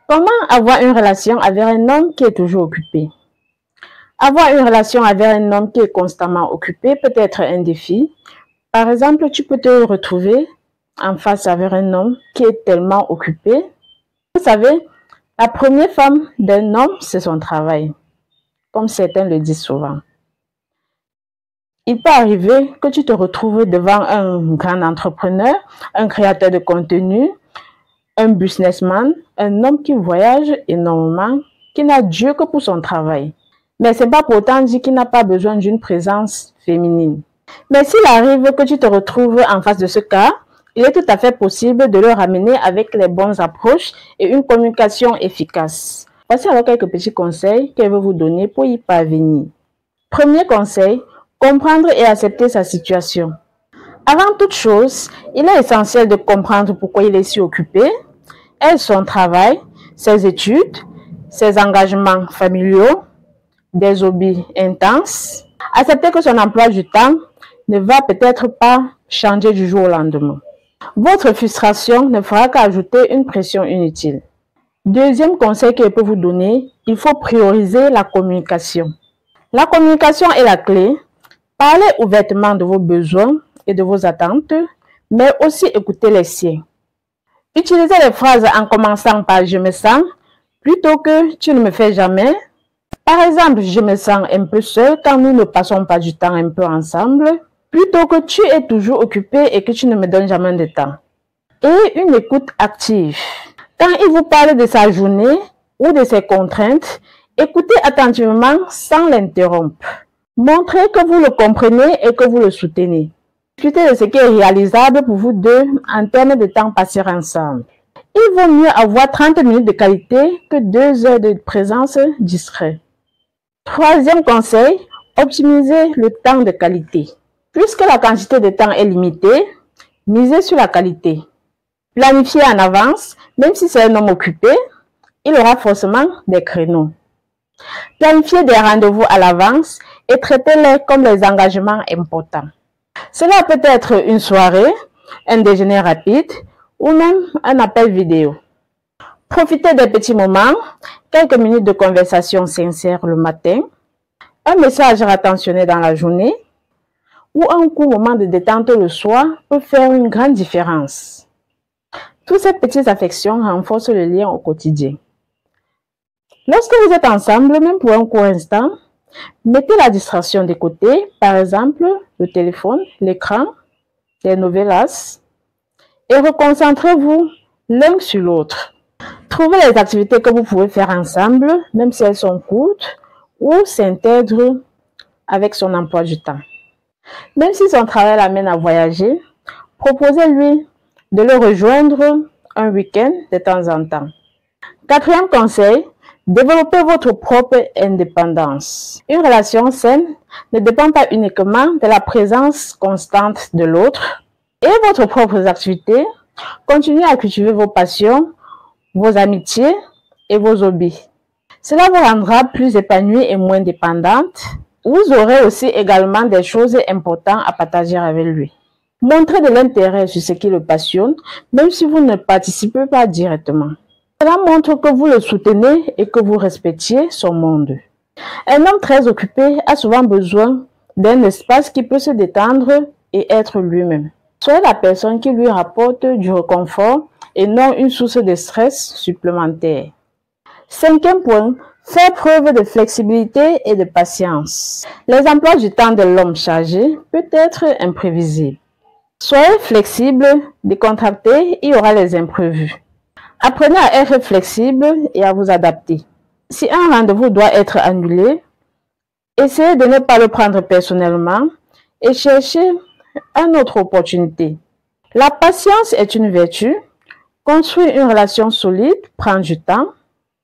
Comment avoir une relation avec un homme qui est toujours occupé? Avoir une relation avec un homme qui est constamment occupé peut être un défi. Par exemple, tu peux te retrouver en face avec un homme qui est tellement occupé. Vous savez, la première femme d'un homme, c'est son travail, comme certains le disent souvent. Il peut arriver que tu te retrouves devant un grand entrepreneur, un créateur de contenu, un businessman, un homme qui voyage énormément, qui n'a Dieu que pour son travail. Mais ce n'est pas pour autant dire qu'il n'a pas besoin d'une présence féminine. Mais s'il arrive que tu te retrouves en face de ce cas, il est tout à fait possible de le ramener avec les bonnes approches et une communication efficace. Voici alors quelques petits conseils qu'elle veut vous donner pour y parvenir. Premier conseil, comprendre et accepter sa situation. Avant toute chose, il est essentiel de comprendre pourquoi il est si occupé, son travail, ses études, ses engagements familiaux, des hobbies intenses. Accepter que son emploi du temps ne va peut-être pas changer du jour au lendemain. Votre frustration ne fera qu'ajouter une pression inutile. Deuxième conseil que je peux vous donner, il faut prioriser la communication. La communication est la clé. Parlez ouvertement de vos besoins et de vos attentes, mais aussi écoutez les siens. Utilisez les phrases en commençant par « je me sens » plutôt que « tu ne me fais jamais ». Par exemple, je me sens un peu seule quand nous ne passons pas du temps un peu ensemble, plutôt que tu es toujours occupé et que tu ne me donnes jamais de temps. Et une écoute active. Quand il vous parle de sa journée ou de ses contraintes, écoutez attentivement sans l'interrompre. Montrez que vous le comprenez et que vous le soutenez. Discutez de ce qui est réalisable pour vous deux en termes de temps passé ensemble. Il vaut mieux avoir 30 minutes de qualité que 2 heures de présence discrète. Troisième conseil, optimisez le temps de qualité. Puisque la quantité de temps est limitée, misez sur la qualité. Planifiez en avance, même si c'est un homme occupé, il aura forcément des créneaux. Planifiez des rendez-vous à l'avance et traitez-les comme les engagements importants. Cela peut être une soirée, un déjeuner rapide ou même un appel vidéo. Profitez des petits moments, quelques minutes de conversation sincère le matin, un message attentionné dans la journée ou un court moment de détente le soir peut faire une grande différence. Toutes ces petites affections renforcent le lien au quotidien. Lorsque vous êtes ensemble, même pour un court instant, mettez la distraction de côté, par exemple le téléphone, l'écran, les novelas, et reconcentrez-vous l'un sur l'autre. Trouvez les activités que vous pouvez faire ensemble, même si elles sont courtes, ou s'intègrent avec son emploi du temps. Même si son travail l'amène à voyager, proposez-lui de le rejoindre un week-end de temps en temps. Quatrième conseil, développez votre propre indépendance. Une relation saine ne dépend pas uniquement de la présence constante de l'autre. Et votre propre activité, continuez à cultiver vos passions, vos amitiés et vos hobbies. Cela vous rendra plus épanouie et moins dépendante. Vous aurez aussi également des choses importantes à partager avec lui. Montrez de l'intérêt sur ce qui le passionne, même si vous ne participez pas directement. Cela montre que vous le soutenez et que vous respectiez son monde. Un homme très occupé a souvent besoin d'un espace qui peut se détendre et être lui-même. Soyez la personne qui lui rapporte du réconfort et non une source de stress supplémentaire. Cinquième point, faire preuve de flexibilité et de patience. Les emplois du temps de l'homme chargé peuvent être imprévisibles. Soyez flexible, décontracté, il y aura les imprévus. Apprenez à être flexible et à vous adapter. Si un rendez-vous doit être annulé, essayez de ne pas le prendre personnellement et cherchez une autre opportunité. La patience est une vertu. Construire une relation solide prend du temps,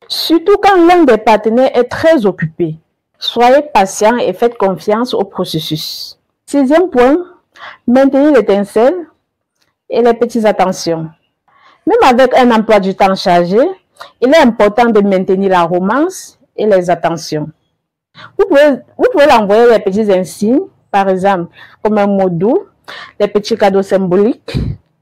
surtout quand l'un des partenaires est très occupé. Soyez patient et faites confiance au processus. Sixième point, maintenez l'étincelle et les petites attentions. Même avec un emploi du temps chargé, il est important de maintenir la romance et les attentions. Vous pouvez l'envoyer des petits insignes, par exemple, comme un mot doux, des petits cadeaux symboliques,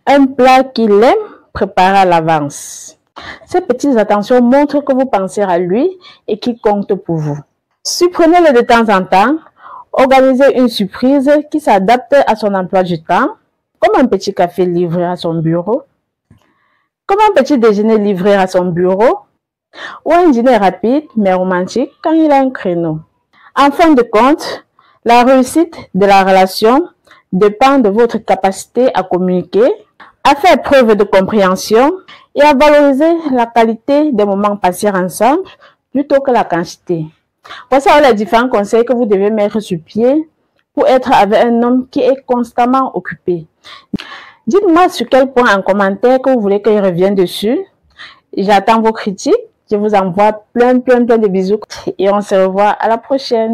un plat qu'il aime préparer à l'avance. Ces petites attentions montrent que vous pensez à lui et qu'il compte pour vous. Surprenez-le de temps en temps. Organisez une surprise qui s'adapte à son emploi du temps, comme un petit café livré à son bureau, comme un petit déjeuner livré à son bureau, ou un dîner rapide mais romantique quand il a un créneau. En fin de compte, la réussite de la relation dépend de votre capacité à communiquer, à faire preuve de compréhension et à valoriser la qualité des moments passés ensemble plutôt que la quantité. Voici les différents conseils que vous devez mettre sur pied pour être avec un homme qui est constamment occupé. Dites-moi sur quel point en commentaire que vous voulez que je revienne dessus. J'attends vos critiques. Je vous envoie plein de bisous et on se revoit à la prochaine.